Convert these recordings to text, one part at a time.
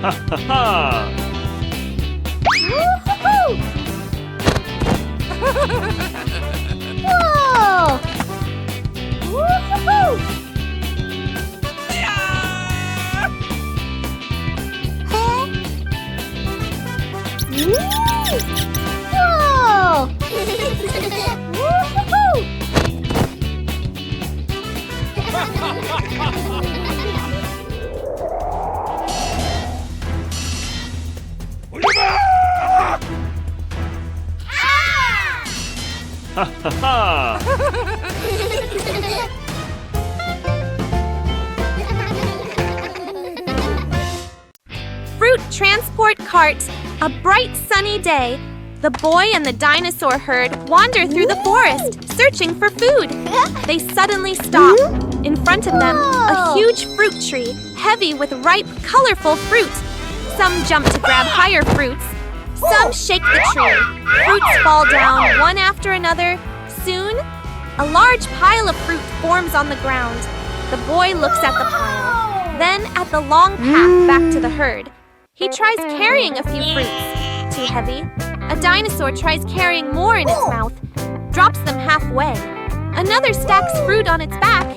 Ha ha ha! Whoa! Woo-hoo-hoo! Huh? Whoa! Woo-hoo-hoo! Ha ha ha! Fruit transport cart. A bright sunny day. The boy and the dinosaur herd wander through the forest, searching for food. They suddenly stop. In front of them, a huge fruit tree, heavy with ripe, colorful fruit. Some jump to grab higher fruits. Some shake the tree. Fruits fall down one after another. Soon, a large pile of fruit forms on the ground. The boy looks at the pile, then at the long path back to the herd. He tries carrying a few fruits. Too heavy. A dinosaur tries carrying more in its mouth, drops them halfway. Another stacks fruit on its back.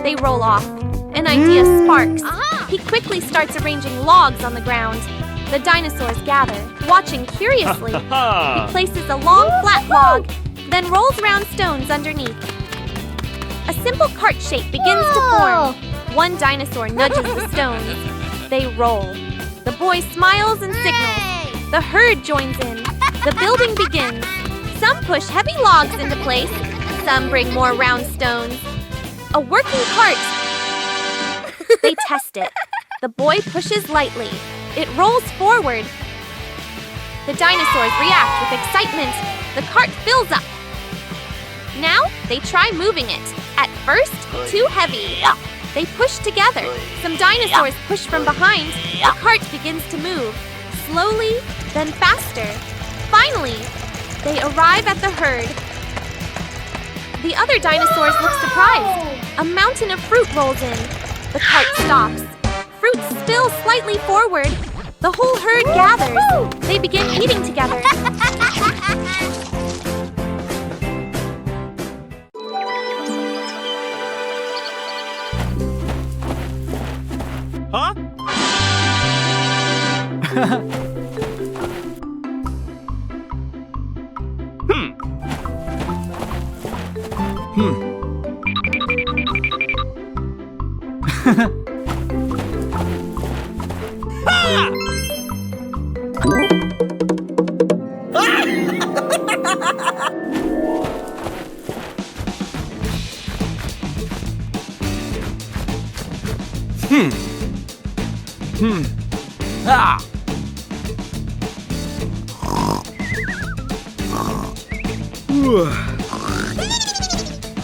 They roll off. An idea sparks. He quickly starts arranging logs on the ground. The dinosaurs gather, watching curiously. He places a long, flat log, then rolls round stones underneath. A simple cart shape begins to form. One dinosaur nudges the stones. They roll. The boy smiles and signals. The herd joins in. The building begins. Some push heavy logs into place. Some bring more round stones. A working cart. They test it. The boy pushes lightly. It rolls forward. The dinosaurs react with excitement. The cart fills up. Now they try moving it. At first, too heavy. They push together. Some dinosaurs push from behind. The cart begins to move. Slowly, then faster. Finally, they arrive at the herd. The other dinosaurs look surprised. A mountain of fruit rolls in. The cart stops. Fruits spill slightly forward. The whole herd gathers. They begin eating together. Huh?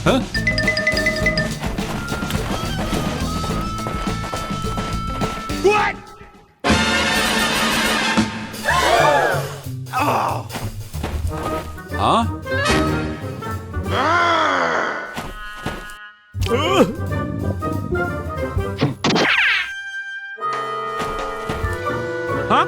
Huh? What? Oh. Huh? Huh?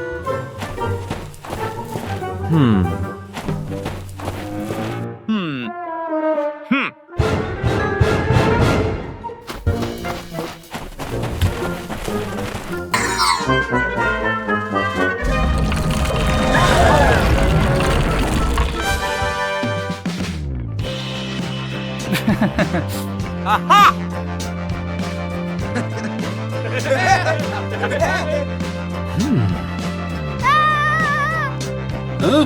Aha! Huh?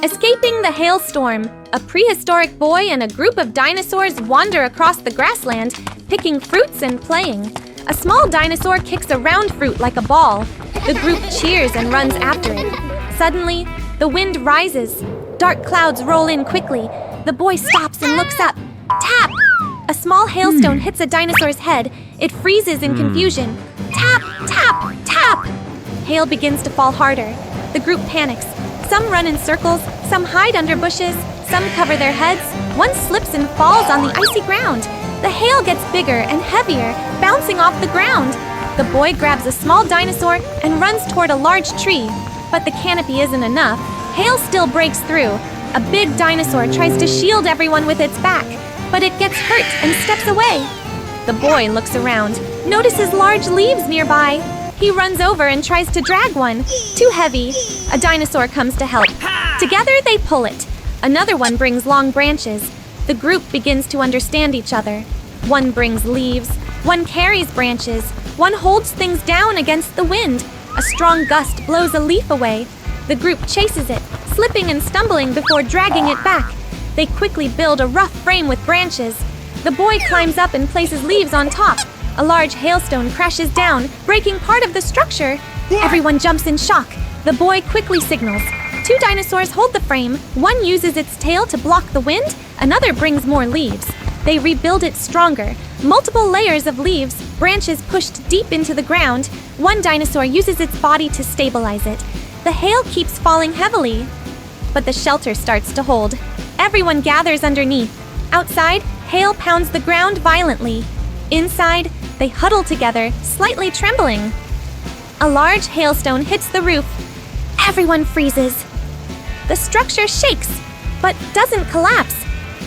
Escaping the hailstorm, a prehistoric boy and a group of dinosaurs wander across the grassland, picking fruits and playing. A small dinosaur kicks a round fruit like a ball. The group cheers and runs after it. Suddenly, the wind rises. Dark clouds roll in quickly. The boy stops and looks up. Tap! A small hailstone hits a dinosaur's head. It freezes in confusion. Tap! Tap! Tap! Hail begins to fall harder. The group panics. Some run in circles, some hide under bushes, some cover their heads. One slips and falls on the icy ground. The hail gets bigger and heavier, bouncing off the ground. The boy grabs a small dinosaur and runs toward a large tree. But the canopy isn't enough. Hail still breaks through. A big dinosaur tries to shield everyone with its back, but it gets hurt and steps away. The boy looks around, notices large leaves nearby. He runs over and tries to drag one. Too heavy. A dinosaur comes to help. Together they pull it. Another one brings long branches. The group begins to understand each other. One brings leaves. One carries branches. One holds things down against the wind. A strong gust blows a leaf away. The group chases it, slipping and stumbling before dragging it back. They quickly build a rough frame with branches. The boy climbs up and places leaves on top. A large hailstone crashes down, breaking part of the structure. Everyone jumps in shock. The boy quickly signals. Two dinosaurs hold the frame. One uses its tail to block the wind. Another brings more leaves. They rebuild it stronger. Multiple layers of leaves, branches pushed deep into the ground. One dinosaur uses its body to stabilize it. The hail keeps falling heavily, but the shelter starts to hold. Everyone gathers underneath. Outside, hail pounds the ground violently. Inside, they huddle together, slightly trembling. A large hailstone hits the roof. Everyone freezes. The structure shakes, but doesn't collapse.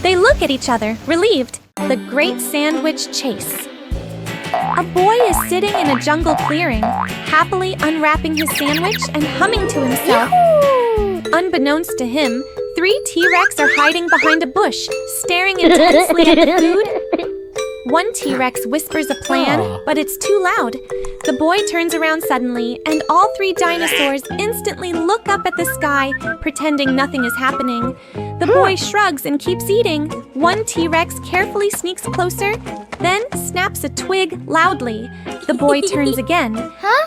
They look at each other, relieved. The Great Sandwich Chase. A boy is sitting in a jungle clearing, happily unwrapping his sandwich and humming to himself. Unbeknownst to him, 3 T-Rex are hiding behind a bush, staring intensely at the food. One T-Rex whispers a plan, but it's too loud. The boy turns around suddenly, and all 3 dinosaurs instantly look up at the sky, pretending nothing is happening. The boy shrugs and keeps eating. One T-Rex carefully sneaks closer, then snaps a twig loudly. The boy turns again.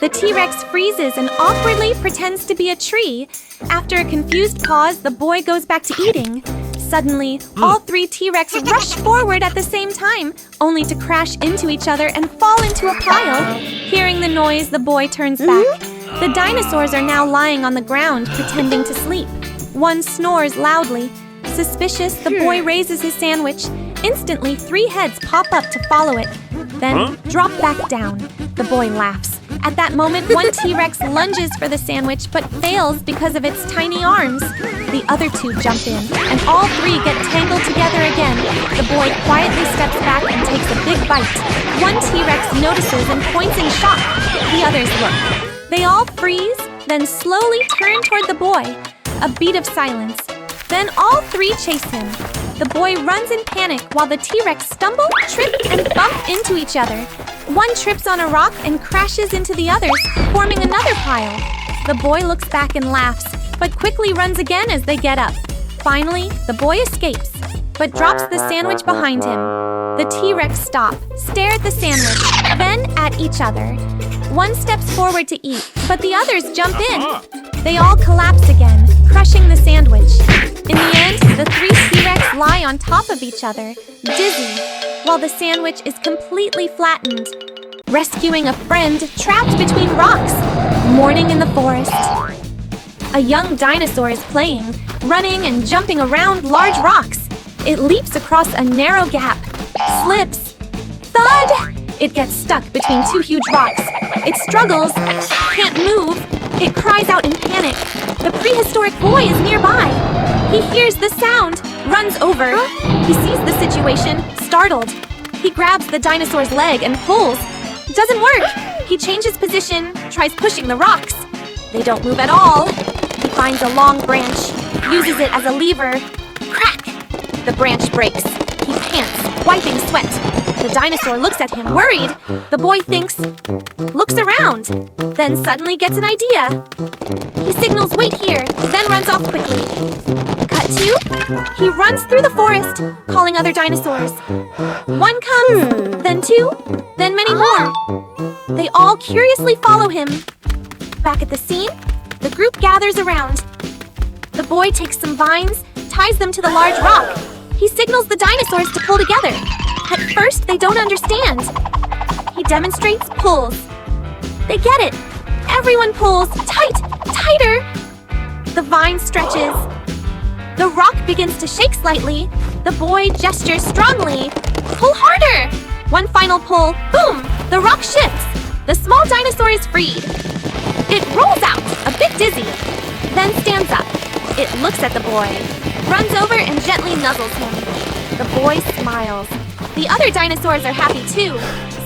The T-Rex freezes and awkwardly pretends to be a tree. After a confused pause, the boy goes back to eating. Suddenly, all 3 T-Rex rush forward at the same time, only to crash into each other and fall into a pile. Hearing the noise, the boy turns back. The dinosaurs are now lying on the ground, pretending to sleep. One snores loudly. Suspicious, the boy raises his sandwich. Instantly, 3 heads pop up to follow it, then drop back down. The boy laughs. At that moment, one T-Rex lunges for the sandwich but fails because of its tiny arms. The other 2 jump in, and all 3 get tangled together again. The boy quietly steps back and takes a big bite. One T-Rex notices and points in shock. The others look. They all freeze, then slowly turn toward the boy. A beat of silence. Then all 3 chase him. The boy runs in panic while the T-Rex stumble, trip, and bump into each other. One trips on a rock and crashes into the others, forming another pile. The boy looks back and laughs, but quickly runs again as they get up. Finally, the boy escapes, but drops the sandwich behind him. The T-Rex stop, stare at the sandwich, then at each other. One steps forward to eat, but the others jump in. They all collapse again, crushing the sandwich. In the end, the 3 T-Rex lie on top of each other, dizzy, while the sandwich is completely flattened. Rescuing a friend trapped between rocks. Morning in the forest. A young dinosaur is playing, running and jumping around large rocks. It leaps across a narrow gap, slips. Thud! It gets stuck between 2 huge rocks. It struggles, can't move. It cries out in panic. The prehistoric boy is nearby. He hears the sound, runs over. He sees the situation, startled. He grabs the dinosaur's leg and pulls. It doesn't work. He changes position, tries pushing the rocks. They don't move at all. He finds a long branch, uses it as a lever. Crack! The branch breaks. He pants, wiping sweat. The dinosaur looks at him, worried. The boy looks around, then suddenly gets an idea. He signals, "Wait here," then runs off quickly. Cut to, he runs through the forest, calling other dinosaurs. One comes, then two, then many more. They all curiously follow him. Back at the scene, the group gathers around. The boy takes some vines, ties them to the large rock. He signals the dinosaurs to pull together. At first, they don't understand. He demonstrates pulls. They get it. Everyone pulls tighter. The vine stretches. The rock begins to shake slightly. The boy gestures strongly. Pull harder. One final pull. Boom! The rock shifts. The small dinosaur is freed. It rolls out, a bit dizzy, then stands up. It looks at the boy, runs over and gently nuzzles him. The boy smiles. The other dinosaurs are happy too.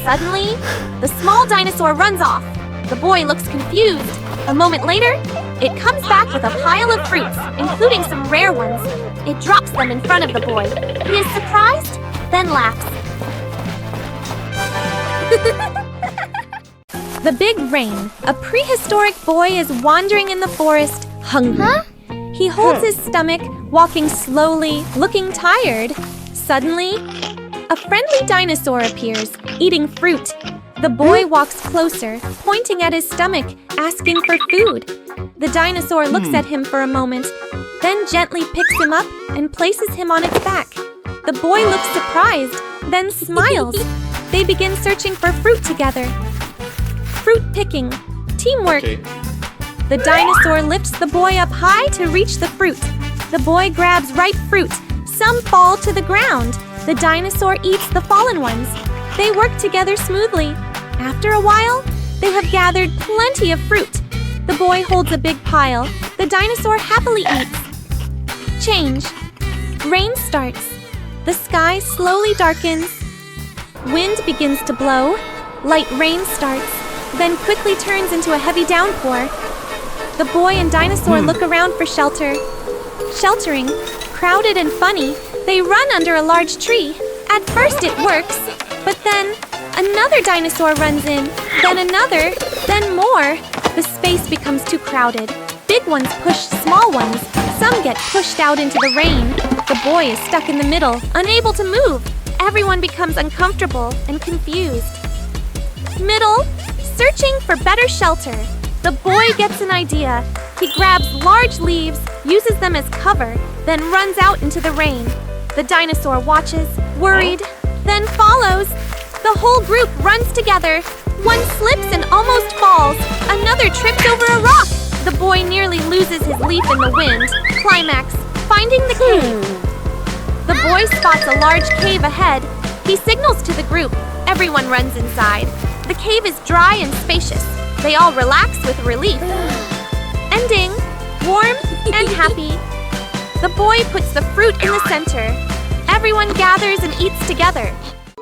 Suddenly, the small dinosaur runs off. The boy looks confused. A moment later, it comes back with a pile of fruits, including some rare ones. It drops them in front of the boy. He is surprised, then laughs. The Big Rain. A prehistoric boy is wandering in the forest, hungry. He holds his stomach, walking slowly, looking tired. Suddenly, a friendly dinosaur appears, eating fruit. The boy walks closer, pointing at his stomach, asking for food. The dinosaur looks at him for a moment, then gently picks him up and places him on its back. The boy looks surprised, then smiles. They begin searching for fruit together. Fruit picking. Teamwork. The dinosaur lifts the boy up high to reach the fruit. The boy grabs ripe fruit. Some fall to the ground. The dinosaur eats the fallen ones. They work together smoothly. After a while, they have gathered plenty of fruit. The boy holds a big pile. The dinosaur happily eats. Change. Rain starts. The sky slowly darkens. Wind begins to blow. Light rain starts, then quickly turns into a heavy downpour. The boy and dinosaur look around for shelter. Sheltering, crowded and funny, they run under a large tree. At first it works, but then another dinosaur runs in, then another, then more. The space becomes too crowded. Big ones push small ones. Some get pushed out into the rain. The boy is stuck in the middle, unable to move. Everyone becomes uncomfortable and confused. Middle, searching for better shelter. The boy gets an idea. He grabs large leaves, uses them as cover, then runs out into the rain. The dinosaur watches, worried, then follows. The whole group runs together. One slips and almost falls. Another trips over a rock. The boy nearly loses his leaf in the wind. Climax, finding the cave. The boy spots a large cave ahead. He signals to the group. Everyone runs inside. The cave is dry and spacious. They all relax with relief. Ending, warm and happy. The boy puts the fruit in the center. Everyone gathers and eats together.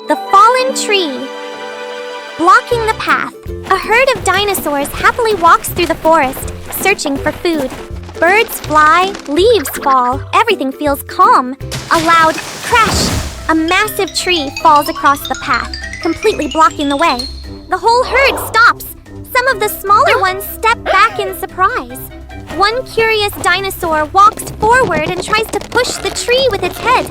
The fallen tree. Blocking the path, a herd of dinosaurs happily walks through the forest, searching for food. Birds fly, leaves fall, everything feels calm. A loud crash! A massive tree falls across the path, completely blocking the way. The whole herd stops. Some of the smaller ones step back in surprise. One curious dinosaur walks forward and tries to push the tree with its head.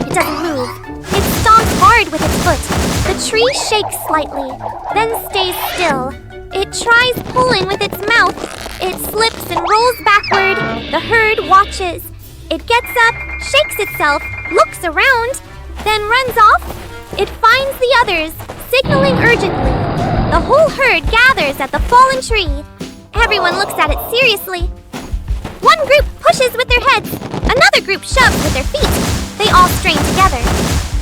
It doesn't move. It stomps hard with its foot. The tree shakes slightly, then stays still. It tries pulling with its mouth. It slips and rolls backward. The herd watches. It gets up, shakes itself, looks around, then runs off. It finds the others, signaling urgently. The whole herd gathers at the fallen tree. Everyone looks at it seriously. One group pushes with their heads. Another group shoves with their feet. They all strain together.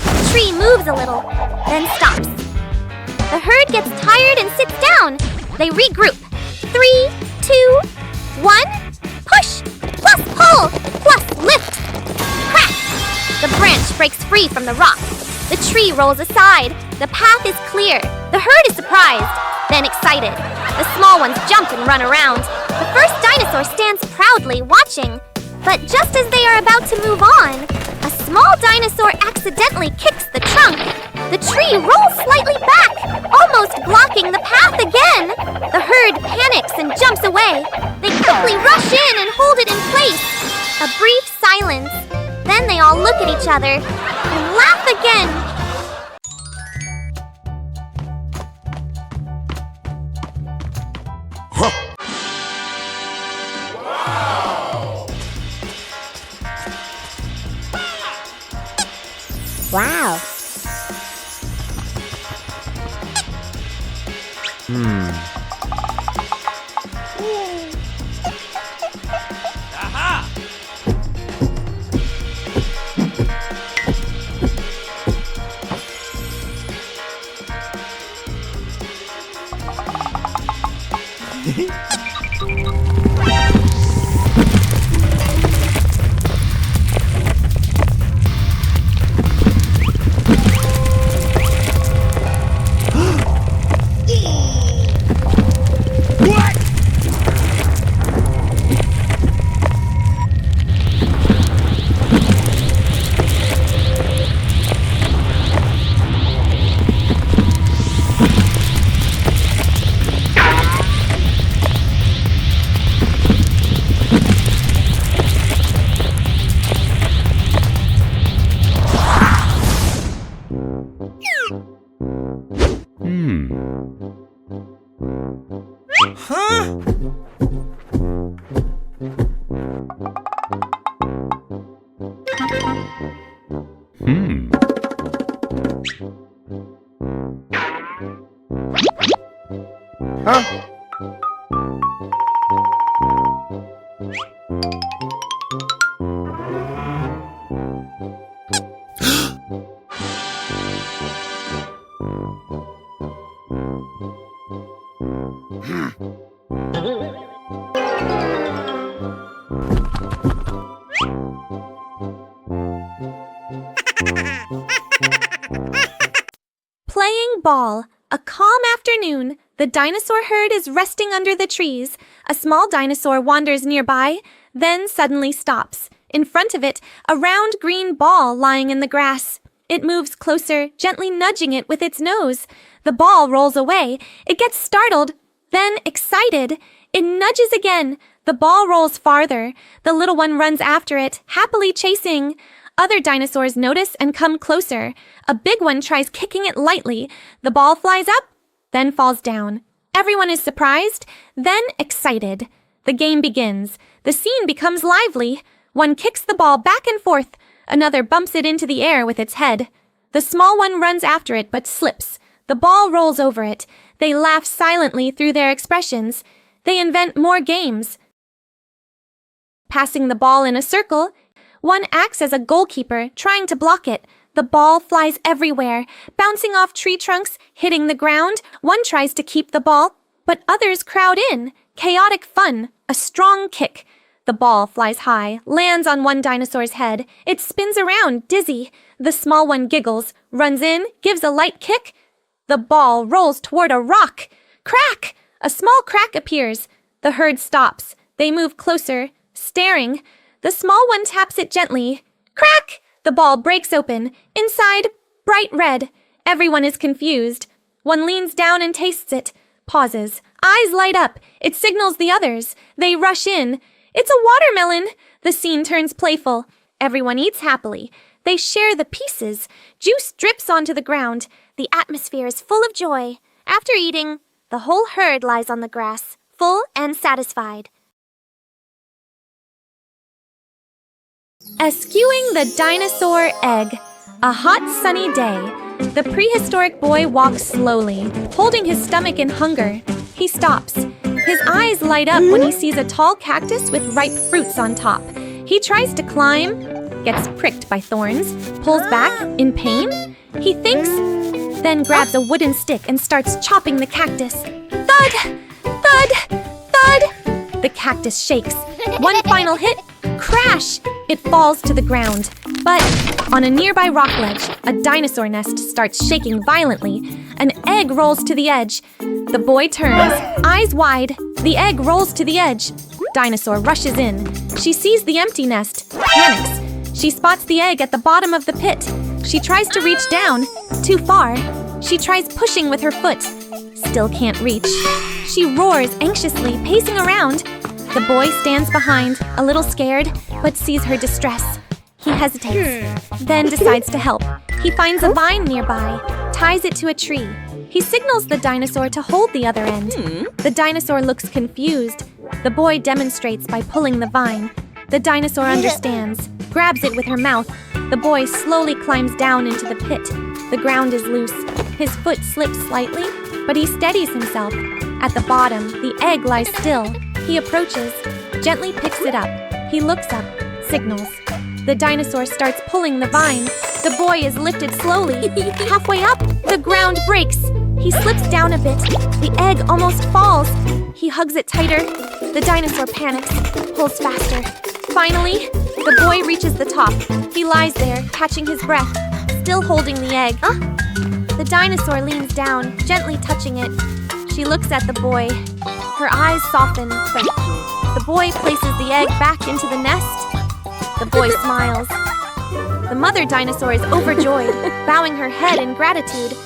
The tree moves a little, then stops. The herd gets tired and sits down. They regroup. 3, 2, 1. Push, plus pull, plus lift. Crack! The branch breaks free from the rock. The tree rolls aside. The path is clear. The herd is surprised, then excited. The small ones jump and run around. The first dinosaur stands proudly, watching. But just as they are about to move on, a small dinosaur accidentally kicks the trunk. The tree rolls slightly back, almost blocking the path again. The herd panics and jumps away. They quickly rush in and hold it in place. A brief silence. Then they all look at each other and laugh again. Wow. Aha! Playing ball. A calm afternoon. The dinosaur herd is resting under the trees. A small dinosaur wanders nearby, then suddenly stops. In front of it, a round green ball lying in the grass. It moves closer, gently nudging it with its nose. The ball rolls away. It gets startled, then excited. It nudges again. The ball rolls farther. The little one runs after it, happily chasing. Other dinosaurs notice and come closer. A big one tries kicking it lightly. The ball flies up, then falls down. Everyone is surprised, then excited. The game begins. The scene becomes lively. One kicks the ball back and forth. Another bumps it into the air with its head. The small one runs after it but slips. The ball rolls over it. They laugh silently through their expressions. They invent more games. Passing the ball in a circle, one acts as a goalkeeper, trying to block it. The ball flies everywhere, bouncing off tree trunks, hitting the ground. One tries to keep the ball, but others crowd in. Chaotic fun, a strong kick. The ball flies high, lands on one dinosaur's head. It spins around, dizzy. The small one giggles, runs in, gives a light kick. The ball rolls toward a rock. Crack! A small crack appears. The herd stops. They move closer, staring. The small one taps it gently. Crack! The ball breaks open. Inside, bright red. Everyone is confused. One leans down and tastes it. Pauses. Eyes light up. It signals the others. They rush in. It's a watermelon. The scene turns playful. Everyone eats happily. They share the pieces. Juice drips onto the ground. The atmosphere is full of joy. After eating, the whole herd lies on the grass, full and satisfied. Eschewing the dinosaur egg. A hot, sunny day. The prehistoric boy walks slowly, holding his stomach in hunger. He stops. His eyes light up when he sees a tall cactus with ripe fruits on top. He tries to climb, gets pricked by thorns, pulls back in pain. He thinks, then grabs a wooden stick and starts chopping the cactus. Thud! Thud! Thud! The cactus shakes. One final hit, crash! It falls to the ground. But on a nearby rock ledge, a dinosaur nest starts shaking violently. An egg rolls to the edge. The boy turns, eyes wide. The egg rolls to the edge. Dinosaur rushes in. She sees the empty nest, panics. She spots the egg at the bottom of the pit. She tries to reach down. Too far. She tries pushing with her foot. Still can't reach. She roars anxiously, pacing around. The boy stands behind, a little scared, but sees her distress. He hesitates, then decides to help. He finds a vine nearby, ties it to a tree. He signals the dinosaur to hold the other end. The dinosaur looks confused. The boy demonstrates by pulling the vine. The dinosaur understands, grabs it with her mouth. The boy slowly climbs down into the pit. The ground is loose. His foot slips slightly, but he steadies himself. At the bottom, the egg lies still. He approaches, gently picks it up. He looks up, signals. The dinosaur starts pulling the vine. The boy is lifted slowly. Halfway up, the ground breaks. He slips down a bit. The egg almost falls. He hugs it tighter. The dinosaur panics, pulls faster. Finally, the boy reaches the top. He lies there, catching his breath, still holding the egg. The dinosaur leans down, gently touching it. She looks at the boy. Her eyes soften. The boy places the egg back into the nest. The boy smiles. The mother dinosaur is overjoyed, bowing her head in gratitude.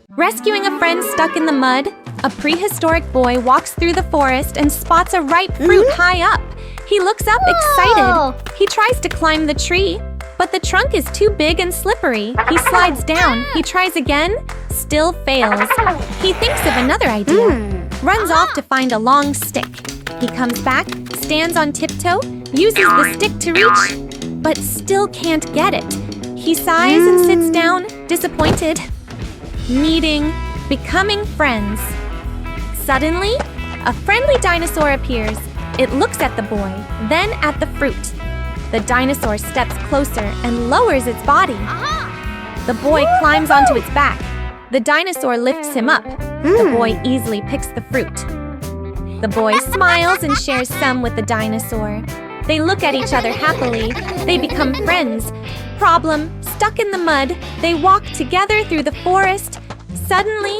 Rescuing a friend stuck in the mud, a prehistoric boy walks through the forest and spots a ripe fruit high up. He looks up excited. He tries to climb the tree, but the trunk is too big and slippery. He slides down. He tries again, still fails. He thinks of another idea. Runs off to find a long stick. He comes back, stands on tiptoe, uses the stick to reach, but still can't get it. He sighs and sits down, disappointed. Meeting, becoming friends. Suddenly, a friendly dinosaur appears. It looks at the boy, then at the fruit. The dinosaur steps closer and lowers its body. The boy climbs onto its back. The dinosaur lifts him up. The boy easily picks the fruit. The boy smiles and shares some with the dinosaur. They look at each other happily. They become friends. Problem, stuck in the mud, they walk together through the forest. Suddenly,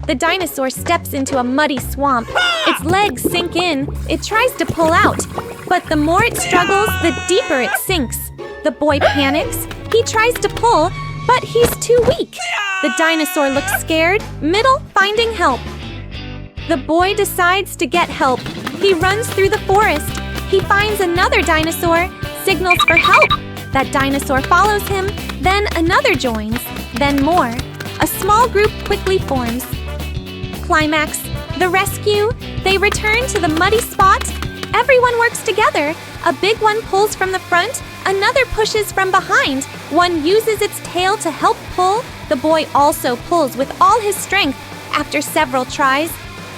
the dinosaur steps into a muddy swamp. Its legs sink in. It tries to pull out. But the more it struggles, the deeper it sinks. The boy panics. He tries to pull, but he's too weak. The dinosaur looks scared, middle finding help. The boy decides to get help. He runs through the forest. He finds another dinosaur, signals for help. That dinosaur follows him, then another joins, then more. A small group quickly forms. Climax, the rescue. They return to the muddy spot. Everyone works together. A big one pulls from the front, another pushes from behind. One uses its tail to help pull. The boy also pulls with all his strength. After several tries,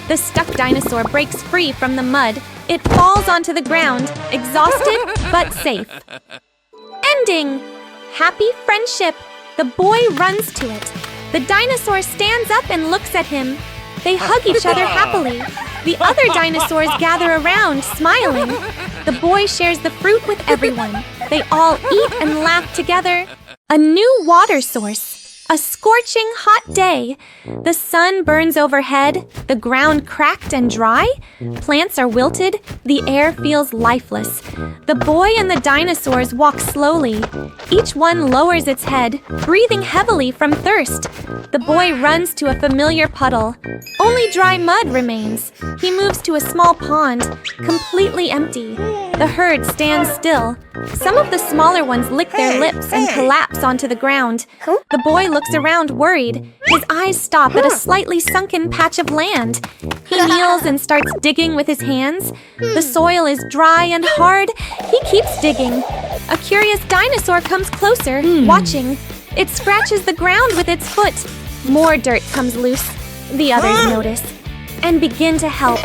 the stuck dinosaur breaks free from the mud. It falls onto the ground, exhausted but safe. Ending! Happy friendship. The boy runs to it. The dinosaur stands up and looks at him. They hug each other happily. The other dinosaurs gather around, smiling. The boy shares the fruit with everyone. They all eat and laugh together. A new water source. A scorching hot day. The sun burns overhead. The ground cracked and dry. Plants are wilted. The air feels lifeless. The boy and the dinosaurs walk slowly. Each one lowers its head, breathing heavily from thirst. The boy runs to a familiar puddle. Only dry mud remains. He moves to a small pond, completely empty. The herd stands still. Some of the smaller ones lick their lips and collapse onto the ground. The boy looks around worried. His eyes stop at a slightly sunken patch of land. He kneels and starts digging with his hands. The soil is dry and hard. He keeps digging. A curious dinosaur comes closer, watching. It scratches the ground with its foot. More dirt comes loose. The others notice and begin to help.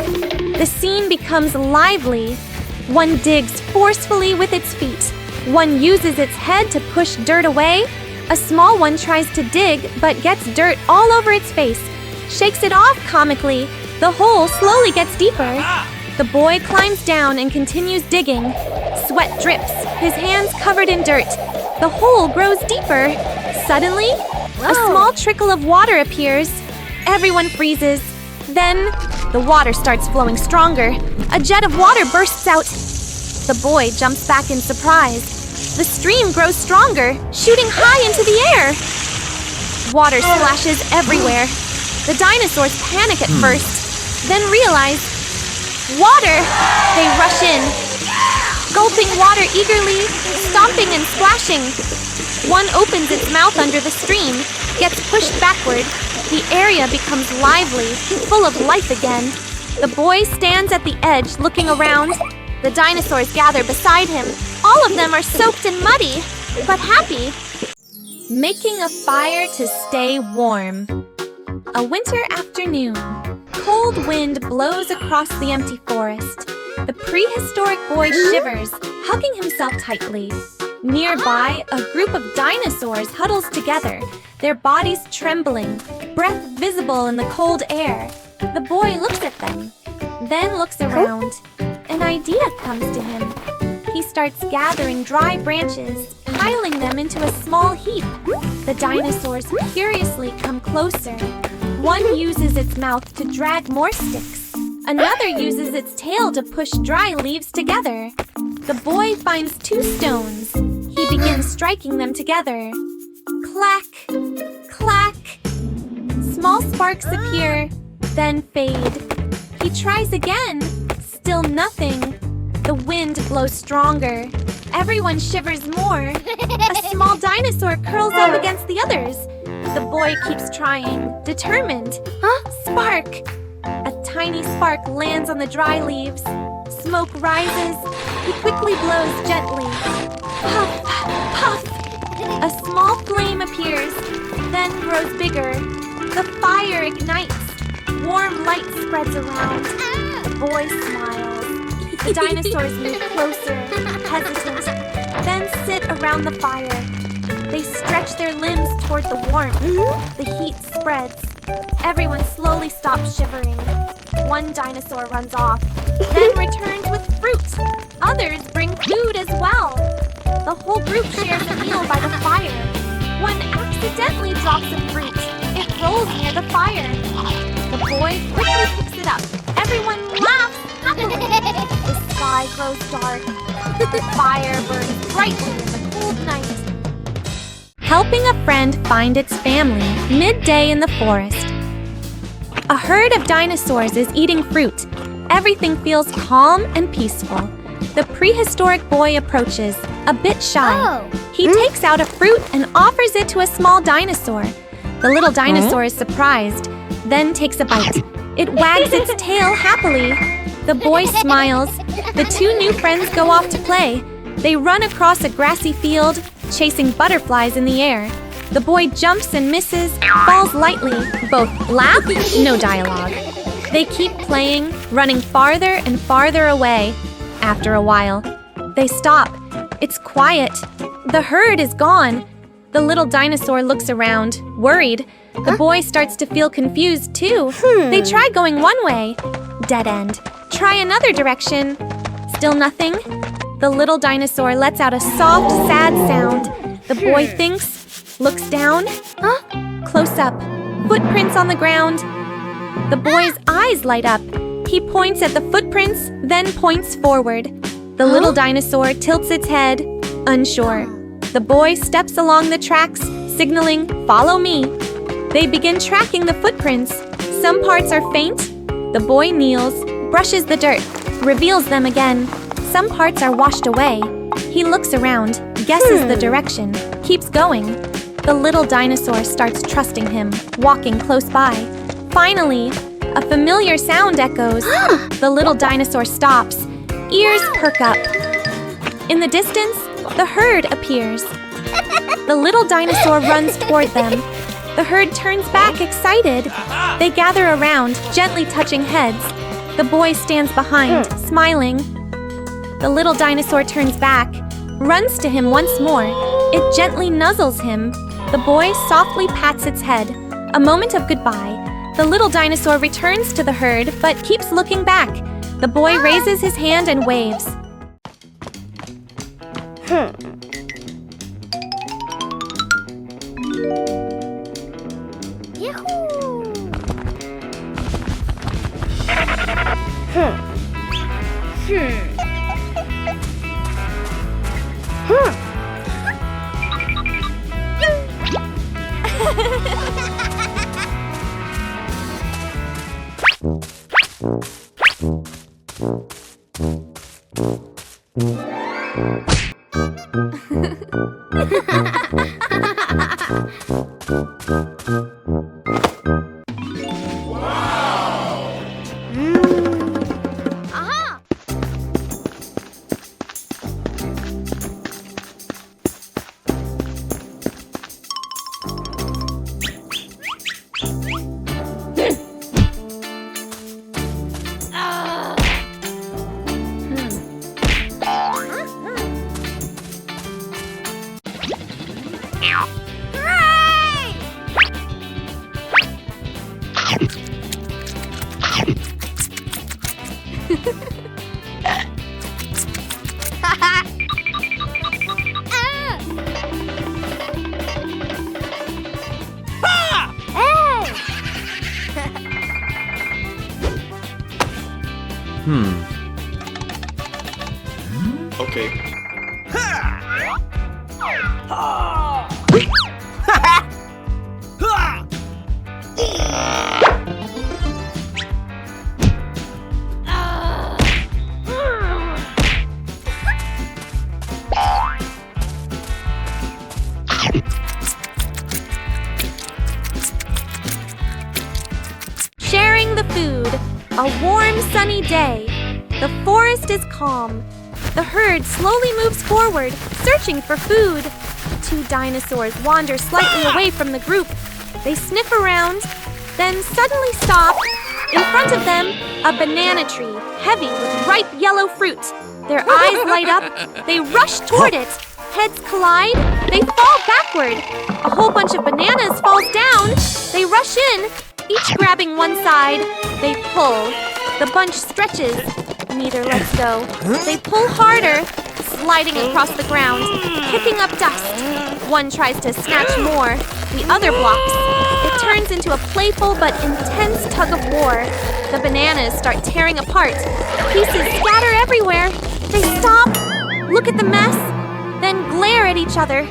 The scene becomes lively. One digs forcefully with its feet. One uses its head to push dirt away. A small one tries to dig, but gets dirt all over its face. Shakes it off comically. The hole slowly gets deeper. The boy climbs down and continues digging. Sweat drips, his hands covered in dirt. The hole grows deeper. Suddenly, a small trickle of water appears. Everyone freezes. Then, the water starts flowing stronger. A jet of water bursts out. The boy jumps back in surprise. The stream grows stronger, shooting high into the air. Water splashes everywhere. The dinosaurs panic at first, then realize, water! They rush in, gulping water eagerly, stomping and splashing. One opens its mouth under the stream, gets pushed backward. The area becomes lively, full of life again. The boy stands at the edge, looking around. The dinosaurs gather beside him. All of them are soaked and muddy, but happy. Making a fire to stay warm. A winter afternoon. Cold wind blows across the empty forest. The prehistoric boy shivers, hugging himself tightly. Nearby, a group of dinosaurs huddles together, their bodies trembling, breath visible in the cold air. The boy looks at them, then looks around. An idea comes to him. He starts gathering dry branches, piling them into a small heap. The dinosaurs curiously come closer. One uses its mouth to drag more sticks. Another uses its tail to push dry leaves together. The boy finds 2 stones. He begins striking them together. Clack, clack. Small sparks appear, then fade. He tries again. Still nothing. The wind blows stronger. Everyone shivers more. A small dinosaur curls up against the others. The boy keeps trying, determined. Spark! A tiny spark lands on the dry leaves. Smoke rises. He quickly blows gently. Puff, puff. A small flame appears, then grows bigger. The fire ignites. Warm light spreads around. The boy smiles. The dinosaurs move closer, hesitant, then sit around the fire. They stretch their limbs toward the warmth. The heat spreads. Everyone slowly stops shivering. One dinosaur runs off, then returns with fruit. Others bring food as well. The whole group shares a meal by the fire. One accidentally drops some fruit. It rolls near the fire. The boy quickly picks it up. Everyone laughs happily. The sky grows dark. The fire burns brightly in the cold night. Helping a friend find its family, midday in the forest. A herd of dinosaurs is eating fruit. Everything feels calm and peaceful. The prehistoric boy approaches, a bit shy. He takes out a fruit and offers it to a small dinosaur. The little dinosaur is surprised, then takes a bite. It wags its tail happily. The boy smiles. The 2 new friends go off to play. They run across a grassy field, chasing butterflies in the air. The boy jumps and misses, falls lightly. Both laugh, no dialogue. They keep playing, running farther and farther away. After a while, they stop. It's quiet. The herd is gone. The little dinosaur looks around, worried. The boy starts to feel confused too. They try going one way. Dead end. Try another direction. Still nothing. The little dinosaur lets out a soft, sad sound. The boy thinks, looks down. Close up. Footprints on the ground. The boy's eyes light up. He points at the footprints, then points forward. The little dinosaur tilts its head, unsure. The boy steps along the tracks, signaling, "Follow me." They begin tracking the footprints. Some parts are faint. The boy kneels, brushes the dirt, reveals them again. Some parts are washed away. He looks around, guesses the direction, keeps going. The little dinosaur starts trusting him, walking close by. Finally, a familiar sound echoes. The little dinosaur stops. Ears perk up. In the distance, the herd appears. The little dinosaur runs toward them. The herd turns back excited. They gather around, gently touching heads. The boy stands behind, smiling. The little dinosaur turns back, runs to him once more. It gently nuzzles him. The boy softly pats its head. A moment of goodbye. The little dinosaur returns to the herd, but keeps looking back. The boy raises his hand and waves. Okay. Sharing the food. A warm, sunny day. The forest is calm. The herd slowly moves forward, searching for food. Two dinosaurs wander slightly away from the group. They sniff around, then suddenly stop. In front of them, a banana tree, heavy with ripe yellow fruit. Their eyes light up. They rush toward it. Heads collide. They fall backward. A whole bunch of bananas falls down. They rush in, each grabbing one side. They pull. The bunch stretches. Neither lets go. They pull harder, sliding across the ground, kicking up dust. One tries to snatch more. The other blocks. It turns into a playful but intense tug of war. The bananas start tearing apart. Pieces scatter everywhere. They stop, look at the mess, then glare at each other.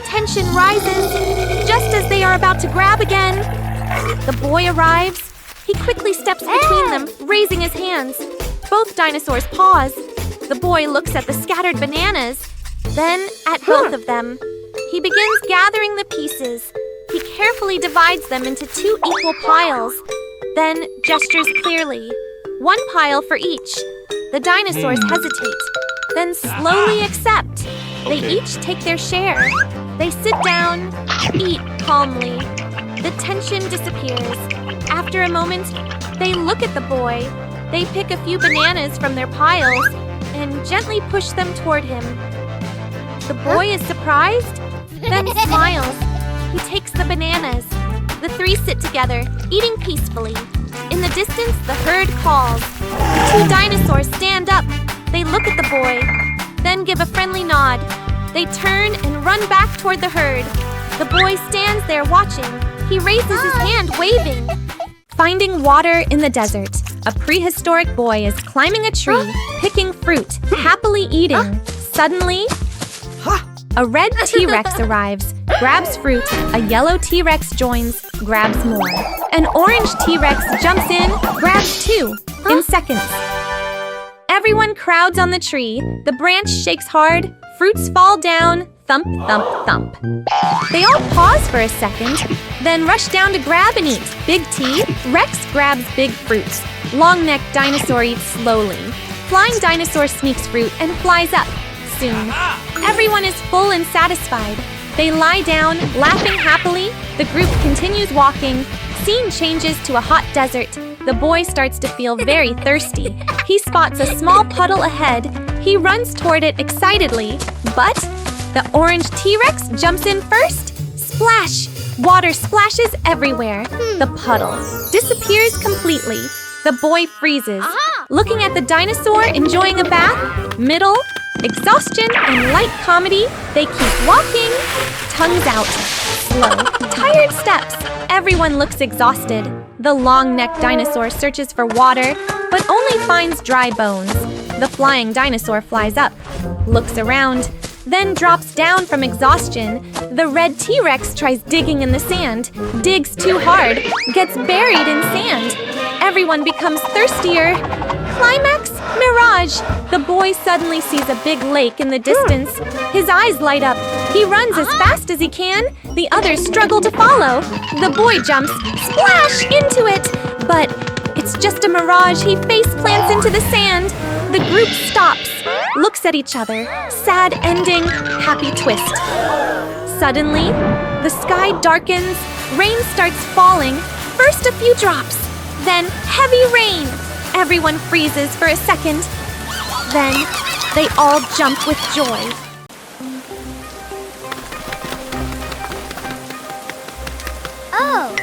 Tension rises, just as they are about to grab again. The boy arrives. He quickly steps between them, raising his hands. Both dinosaurs pause. The boy looks at the scattered bananas, then at both of them. He begins gathering the pieces. He carefully divides them into two equal piles, then gestures clearly. One pile for each. The dinosaurs hesitate, then slowly accept. They each take their share. They sit down, eat calmly. The tension disappears. After a moment, they look at the boy. They pick a few bananas from their piles and gently push them toward him. The boy is surprised, then smiles. He takes the bananas. The three sit together, eating peacefully. In the distance, the herd calls. Two dinosaurs stand up. They look at the boy, then give a friendly nod. They turn and run back toward the herd. The boy stands there watching. He raises his hand, waving. Finding water in the desert. A prehistoric boy is climbing a tree, picking fruit, happily eating. Suddenly, a red T-Rex arrives, grabs fruit. A yellow T-Rex joins, grabs more. An orange T-Rex jumps in, grabs two, in seconds. Everyone crowds on the tree. The branch shakes hard. Fruits fall down. Thump, thump, thump. They all pause for a second, then rush down to grab and eat. Big T, Rex grabs big fruit. Long-necked dinosaur eats slowly. Flying dinosaur sneaks fruit and flies up. Soon, everyone is full and satisfied. They lie down, laughing happily. The group continues walking. Scene changes to a hot desert. The boy starts to feel very thirsty. He spots a small puddle ahead. He runs toward it excitedly, but the orange T-Rex jumps in first. Splash! Water splashes everywhere. The puddle disappears completely. The boy freezes, looking at the dinosaur enjoying a bath. Middle, exhaustion, and light comedy. They keep walking, tongues out, slow, tired steps. Everyone looks exhausted. The long-necked dinosaur searches for water, but only finds dry bones. The flying dinosaur flies up, looks around, then drops down from exhaustion. The red T-Rex tries digging in the sand, digs too hard, gets buried in sand. Everyone becomes thirstier. Climax, mirage. The boy suddenly sees a big lake in the distance. His eyes light up. He runs as fast as he can. The others struggle to follow. The boy jumps, splash, into it. But it's just a mirage. He face plants into the sand. The group stops, looks at each other. Sad ending, happy twist. Suddenly, the sky darkens. Rain starts falling. First a few drops, then heavy rain. Everyone freezes for a second. Then they all jump with joy. Oh.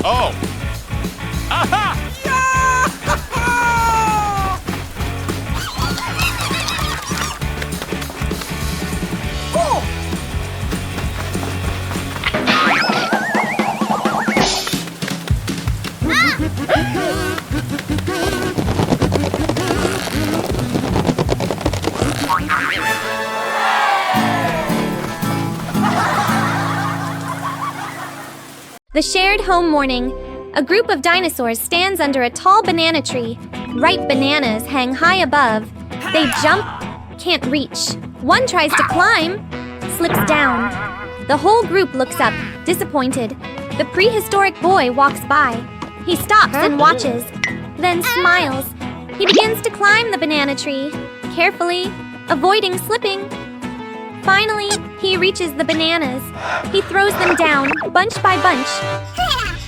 Oh! Aha! The shared home morning. A group of dinosaurs stands under a tall banana tree. Ripe bananas hang high above. They jump, can't reach. One tries to climb, slips down. The whole group looks up, disappointed. The prehistoric boy walks by. He stops and watches, then smiles. He begins to climb the banana tree, carefully, avoiding slipping. Finally, he reaches the bananas. He throws them down, bunch by bunch.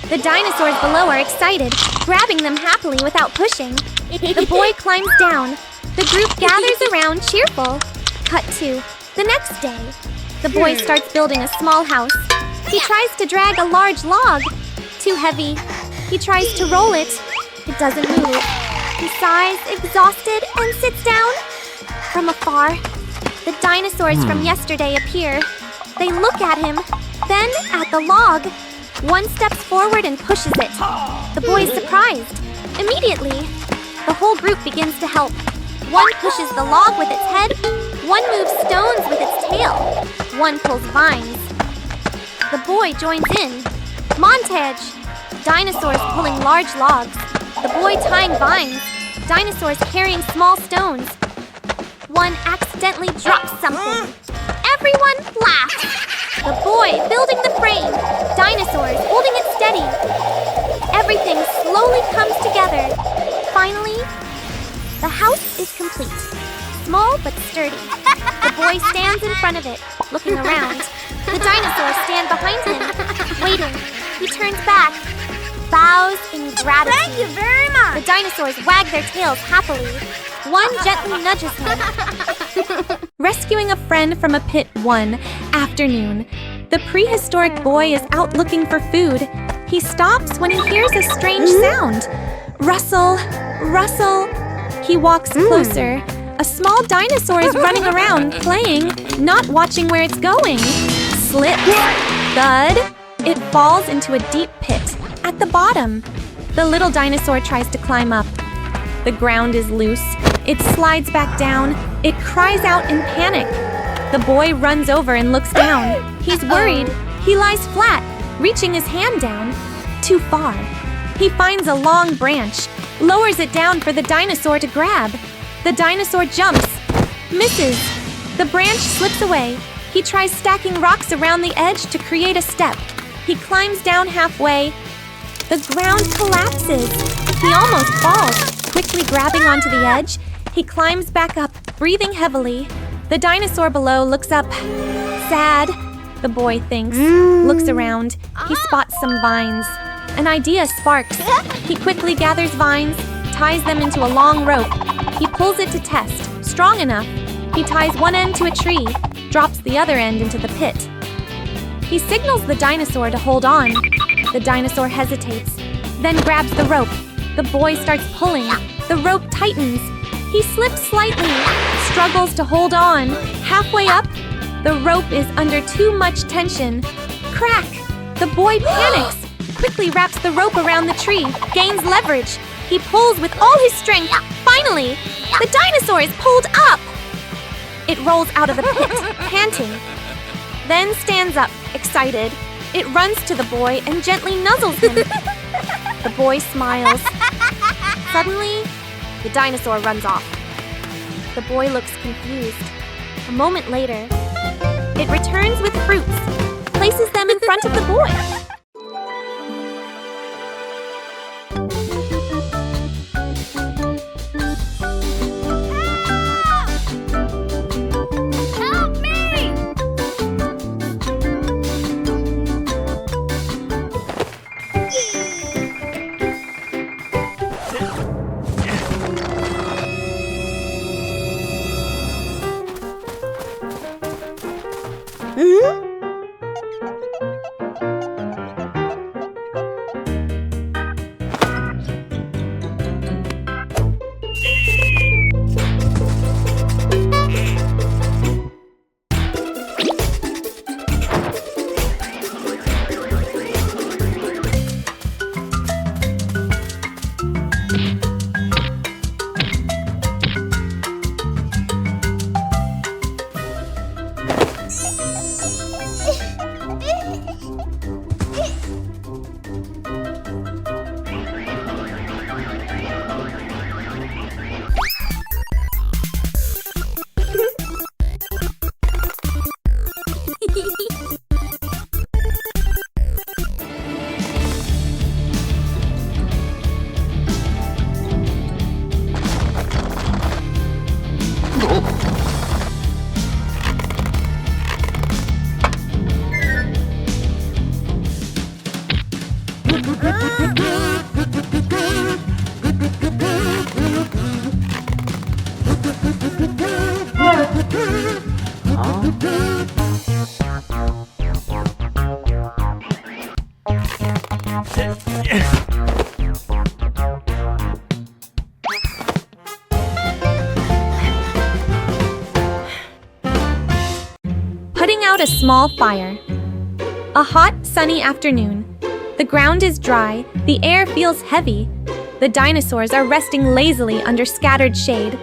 The dinosaurs below are excited, grabbing them happily without pushing. The boy climbs down. The group gathers around, cheerful. Cut to the next day. The boy starts building a small house. He tries to drag a large log. Too heavy. He tries to roll it. It doesn't move. He sighs, exhausted, and sits down. From afar, the dinosaurs from yesterday appear. They look at him, then at the log. One steps forward and pushes it. The boy is surprised. Immediately, the whole group begins to help. One pushes the log with its head. One moves stones with its tail. One pulls vines. The boy joins in. Montage. Dinosaurs pulling large logs. The boy tying vines. Dinosaurs carrying small stones. One accidentally drops something. Everyone laughs. The boy building the frame. Dinosaurs holding it steady. Everything slowly comes together. Finally, the house is complete. Small but sturdy. The boy stands in front of it, looking around. The dinosaurs stand behind him, waiting. He turns back, bows in gratitude. Thank you very much! The dinosaurs wag their tails happily. One gently nudges him. Rescuing a friend from a pit one afternoon. The prehistoric boy is out looking for food. He stops when he hears a strange sound. Rustle, rustle. He walks closer. A small dinosaur is running around, playing, not watching where it's going. Slips. Thud. It falls into a deep pit. at the bottom. The little dinosaur tries to climb up. The ground is loose. It slides back down. It cries out in panic. The boy runs over and looks down. He's worried. He lies flat, reaching his hand down. Too far. He finds a long branch, lowers it down for the dinosaur to grab. The dinosaur jumps, misses. The branch slips away. He tries stacking rocks around the edge to create a step. He climbs down halfway. The ground collapses. He almost falls. Quickly grabbing onto the edge, he climbs back up, breathing heavily. The dinosaur below looks up. Sad, the boy thinks. Looks around. He spots some vines. An idea sparks. He quickly gathers vines, ties them into a long rope. He pulls it to test. Strong enough. He ties one end to a tree, drops the other end into the pit. He signals the dinosaur to hold on. The dinosaur hesitates, then grabs the rope. The boy starts pulling. The rope tightens. He slips slightly, struggles to hold on. Halfway up, the rope is under too much tension. Crack! The boy panics, quickly wraps the rope around the tree, gains leverage. He pulls with all his strength. Finally, the dinosaur is pulled up! It rolls out of the pit, panting. Then stands up, excited. It runs to the boy and gently nuzzles him. The boy smiles. Suddenly, the dinosaur runs off. The boy looks confused. A moment later, it returns with fruits, places them in front of the boy. Putting out a small fire. A hot, sunny afternoon. The ground is dry, the air feels heavy. The dinosaurs are resting lazily under scattered shade.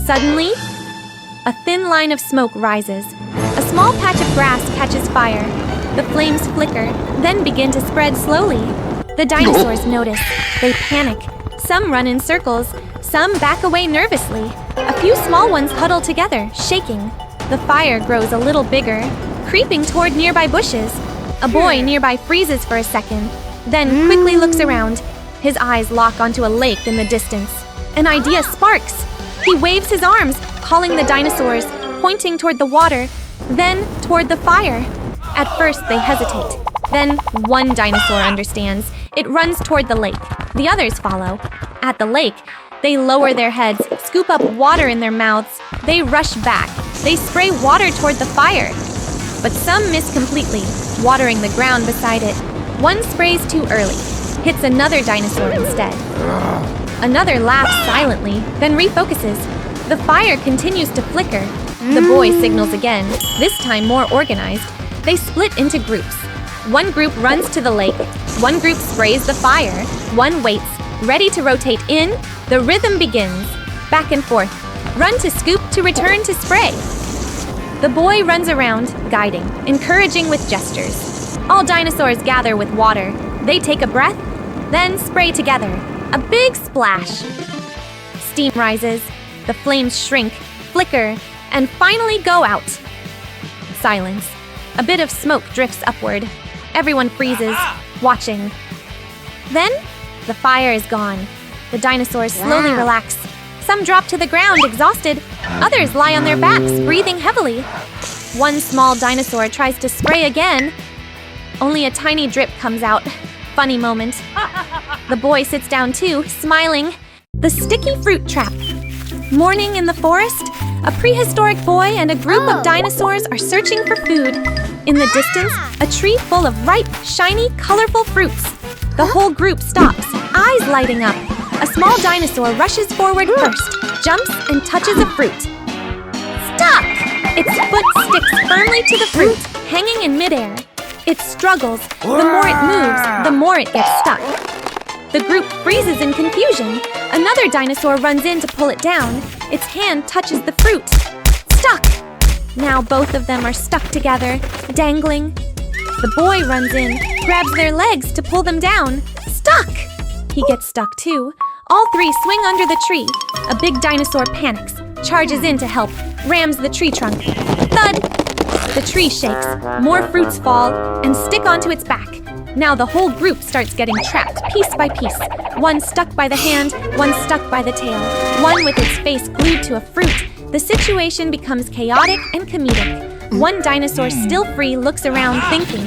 Suddenly, a thin line of smoke rises. A small patch of grass catches fire. The flames flicker, then begin to spread slowly. The dinosaurs notice. They panic. Some run in circles, some back away nervously. A few small ones huddle together, shaking. The fire grows a little bigger, creeping toward nearby bushes. A boy nearby freezes for a second, then quickly looks around. His eyes lock onto a lake in the distance. An idea sparks. He waves his arms, calling the dinosaurs, pointing toward the water, then toward the fire. At first, they hesitate. Then one dinosaur understands. It runs toward the lake. The others follow. At the lake, they lower their heads, scoop up water in their mouths. They rush back. They spray water toward the fire. But some miss completely, watering the ground beside it. One sprays too early, hits another dinosaur instead. Another laughs silently, then refocuses. The fire continues to flicker. The boy signals again, this time more organized. They split into groups. One group runs to the lake, one group sprays the fire, one waits, ready to rotate in. The rhythm begins. Back and forth. Run to scoop to return to spray. The boy runs around, guiding, encouraging with gestures. All dinosaurs gather with water. They take a breath, then spray together. A big splash. Steam rises. The flames shrink, flicker, and finally go out. Silence. A bit of smoke drifts upward. Everyone freezes, watching. Then, the fire is gone. The dinosaurs slowly relax. Some drop to the ground, exhausted. Others lie on their backs, breathing heavily. One small dinosaur tries to spray again. Only a tiny drip comes out. Funny moment. The boy sits down too, smiling. The sticky fruit trap. Morning in the forest, a prehistoric boy and a group of dinosaurs are searching for food. In the distance, a tree full of ripe, shiny, colorful fruits. The whole group stops, eyes lighting up. A small dinosaur rushes forward first, jumps and touches a fruit. Stuck! Its foot sticks firmly to the fruit, hanging in midair. It struggles. The more it moves, the more it gets stuck. The group freezes in confusion. Another dinosaur runs in to pull it down. Its hand touches the fruit. Stuck! Now both of them are stuck together, dangling. The boy runs in, grabs their legs to pull them down. Stuck! He gets stuck too. All three swing under the tree. A big dinosaur panics, charges in to help, rams the tree trunk. Thud! The tree shakes, more fruits fall, and stick onto its back. Now the whole group starts getting trapped, piece by piece. One stuck by the hand, one stuck by the tail, one with its face glued to a fruit. The situation becomes chaotic and comedic. One dinosaur, still free, looks around thinking.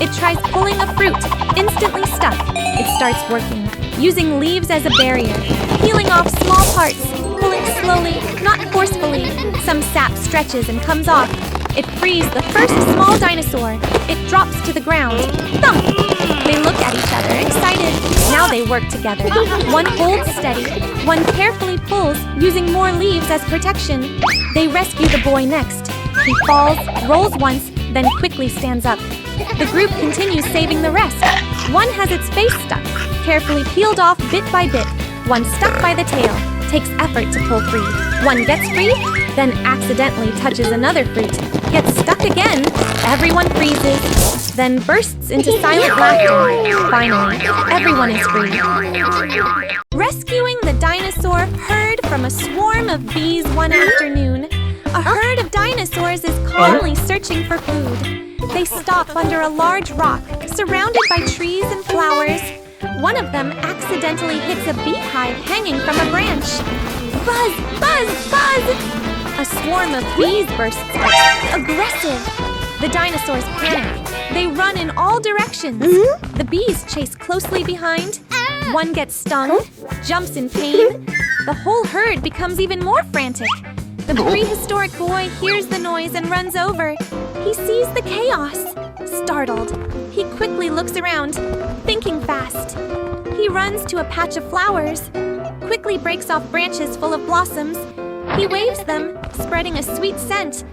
It tries pulling a fruit, instantly stuck. It starts working, using leaves as a barrier, peeling off small parts, pulling slowly, not forcefully. Some sap stretches and comes off. It frees the first small dinosaur. It drops to the ground. Thump! They look at each other, excited. Now they work together. One holds steady. One carefully pulls, using more leaves as protection. They rescue the boy next. He falls, rolls once, then quickly stands up. The group continues saving the rest. One has its face stuck, carefully peeled off bit by bit. One stuck by the tail, takes effort to pull free. One gets free, then accidentally touches another fruit, gets stuck again. Everyone freezes, then bursts into silent laughter. Finally, everyone is free. Rescuing the dinosaur herd from a swarm of bees one afternoon. A herd of dinosaurs is calmly searching for food. They stop under a large rock, surrounded by trees and flowers. One of them accidentally hits a beehive hanging from a branch. Buzz! Buzz! Buzz! A swarm of bees bursts out, aggressive. The dinosaurs panic. They run in all directions. The bees chase closely behind. One gets stung, jumps in pain. The whole herd becomes even more frantic. The prehistoric boy hears the noise and runs over. He sees the chaos. Startled, he quickly looks around, thinking fast. He runs to a patch of flowers, quickly breaks off branches full of blossoms. He waves them, spreading a sweet scent.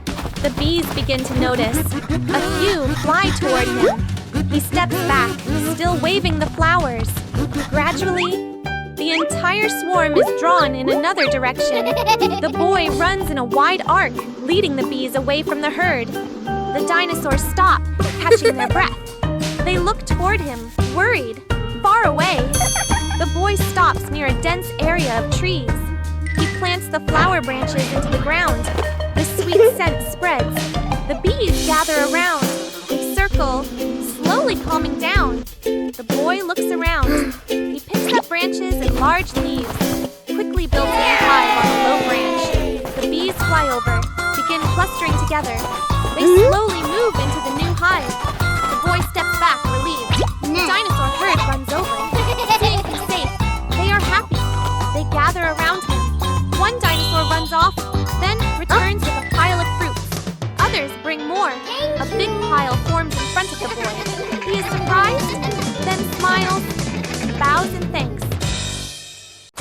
The bees begin to notice. A few fly toward him. He steps back, still waving the flowers. Gradually, the entire swarm is drawn in another direction. The boy runs in a wide arc, leading the bees away from the herd. The dinosaurs stop, catching their breath. They look toward him, worried, far away. The boy stops near a dense area of trees. He plants the flower branches into the ground. The sweet scent spreads. The bees gather around. They circle, slowly calming down. The boy looks around. He picks up branches and large leaves, quickly builds a hive on a low branch. The bees fly over, begin clustering together. They slowly move into the new hive. The boy steps back, relieved. The dinosaur herd runs over. Seeing him safe, they are happy. They gather around him. One dinosaur runs off, then returns with a pile of fruits. Others bring more. A big pile forms in front of the boy. He is surprised, then smiles, and bows in thanks.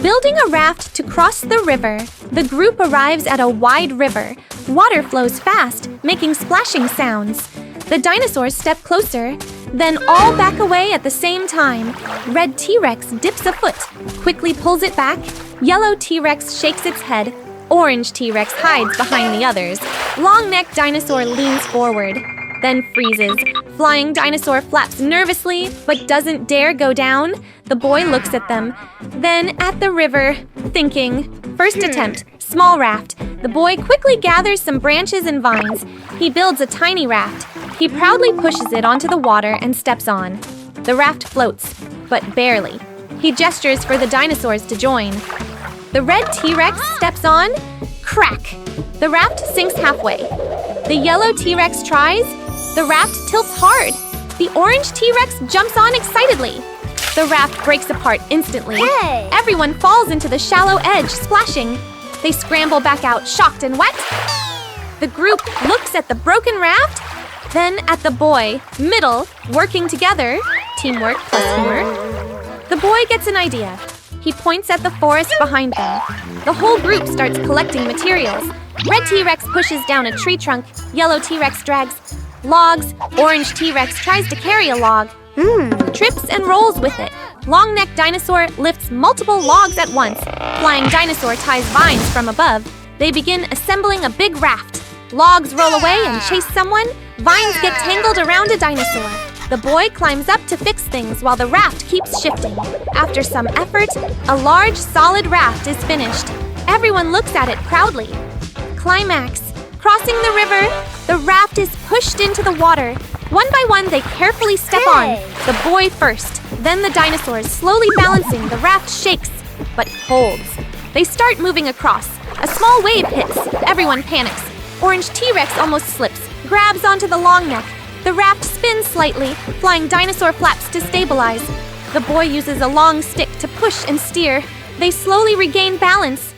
Building a raft to cross the river, the group arrives at a wide river. Water flows fast, making splashing sounds. The dinosaurs step closer. Then all back away at the same time. Red T-Rex dips a foot, quickly pulls it back. Yellow T-Rex shakes its head. Orange T-Rex hides behind the others. Long-necked dinosaur leans forward, then freezes. Flying dinosaur flaps nervously, but doesn't dare go down. The boy looks at them, then at the river, thinking. First attempt, small raft. The boy quickly gathers some branches and vines. He builds a tiny raft. He proudly pushes it onto the water and steps on. The raft floats, but barely. He gestures for the dinosaurs to join. The red T-Rex steps on. Crack! The raft sinks halfway. The yellow T-Rex tries. The raft tilts hard. The orange T-Rex jumps on excitedly. The raft breaks apart instantly. Hey! Everyone falls into the shallow edge, splashing. They scramble back out, shocked and wet. The group looks at the broken raft, then at the boy, middle, working together. Teamwork plus humor. The boy gets an idea. He points at the forest behind them. The whole group starts collecting materials. Red T-Rex pushes down a tree trunk. Yellow T-Rex drags logs. Orange T-Rex tries to carry a log. Trips and rolls with it. Long-necked dinosaur lifts multiple logs at once. Flying dinosaur ties vines from above. They begin assembling a big raft. Logs roll away and chase someone. Vines get tangled around a dinosaur. The boy climbs up to fix things while the raft keeps shifting. After some effort, a large, solid raft is finished. Everyone looks at it proudly. Climax. Crossing the river, the raft is pushed into the water. One by one, they carefully step on. The boy first, then the dinosaurs, slowly balancing. The raft shakes, but holds. They start moving across. A small wave hits. Everyone panics. Orange T-Rex almost slips, grabs onto the long neck. The raft spins slightly, flying dinosaur flaps to stabilize. The boy uses a long stick to push and steer. They slowly regain balance.